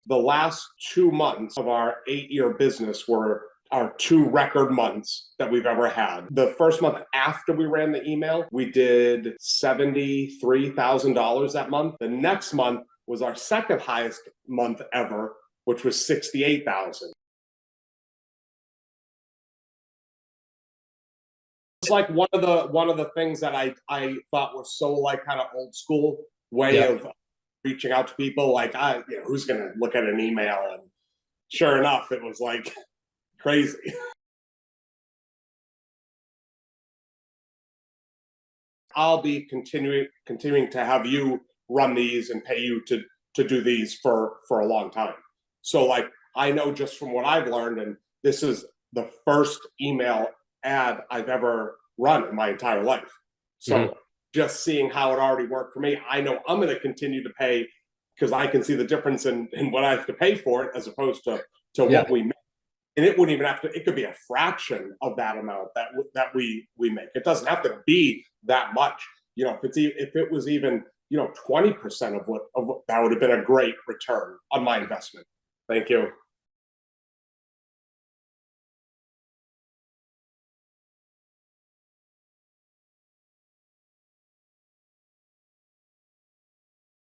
the last 2 months of our 8-year business were our 2 record months that we've ever had. The first month after we ran the email, we did $73,000 that month. The next month was our second highest month ever, which was $68,000. It's like one of the things that I thought was so like kind of old school way of reaching out to people. Like, who's gonna look at an email? And sure enough, it was like crazy. I'll be continuing to have you run these and pay you to do these for a long time. So like, I know just from what I've learned, and this is the first email ad I've ever run in my entire life. So just seeing how it already worked for me, I know I'm going to continue to pay because I can see the difference in what I have to pay for it as opposed to what we make. And it wouldn't even have to, it could be a fraction of that amount that we make. It doesn't have to be that much. If it was even, 20% of what that would have been a great return on my investment. Thank you.